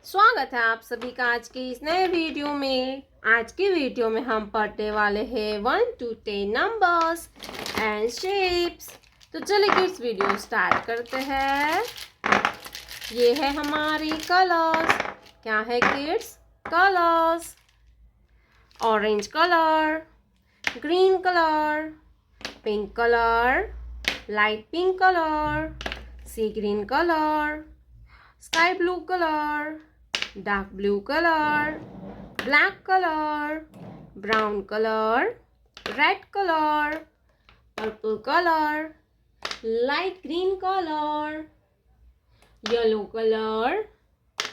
स्वागत है आप सभी का आज के इस नए वीडियो में। आज की वीडियो में हम पढ़ने वाले हैं 1 to 10 नंबर्स एंड शेप्स। तो चलिए किड्स वीडियो स्टार्ट करते हैं। ये है हमारी कलर्स। क्या है kids? Colours. Orange colour, green colour, pink colour, light pink colour, sea green colour, sky blue color, dark blue color, black color, brown color, red color, purple color, light green color, yellow color,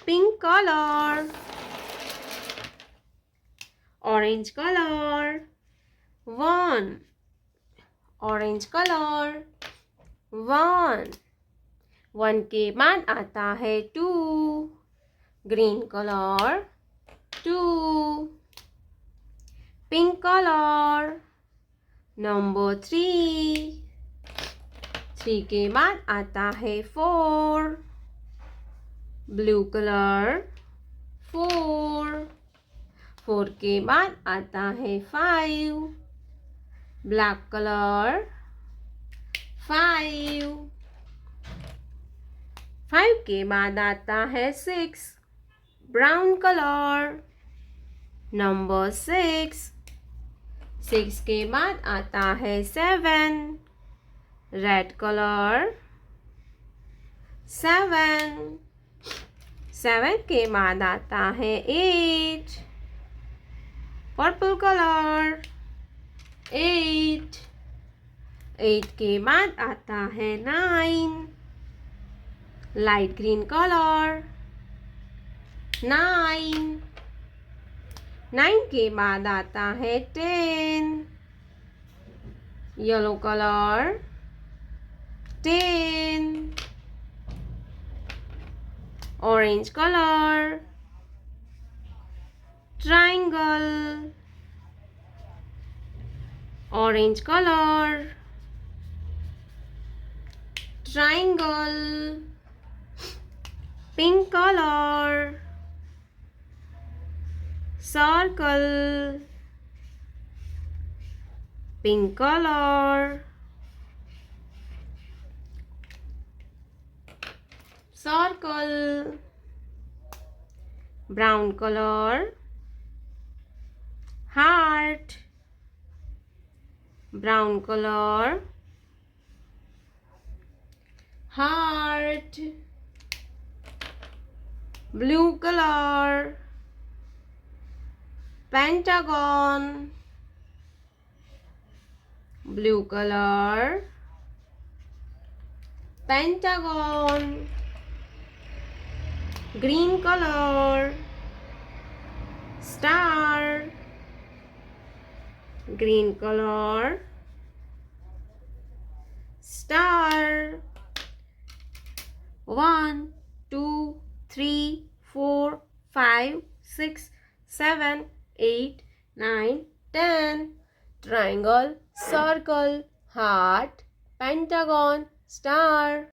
pink color, orange color, 1, orange color, 1, 1 के बाद आता है 2, green colour 2, pink colour number 3, 3 के बाद आता है 4, blue colour 4, 4 के बाद आता है 5, ब्लैक कलर 5, 5 के बाद आता है 6, ब्राउन कलर नंबर 6, 6 के बाद आता है 7, रेड कलर 7, 7 के बाद आता है 8, पर्पल कलर 8, 8 के बाद आता है 9, लाइट ग्रीन कलर 9, 9 के बाद आता है 10, yellow colour 10, orange colour, triangle, orange colour, triangle, pink colour, circle, pink colour, circle, brown colour, heart, brown colour, heart, blue color, pentagon, blue color, pentagon, green color, star, green color, star, 1, 2, 3, 4, 5, 6, 7, 8, 9, 10. Triangle, circle, heart, pentagon, star.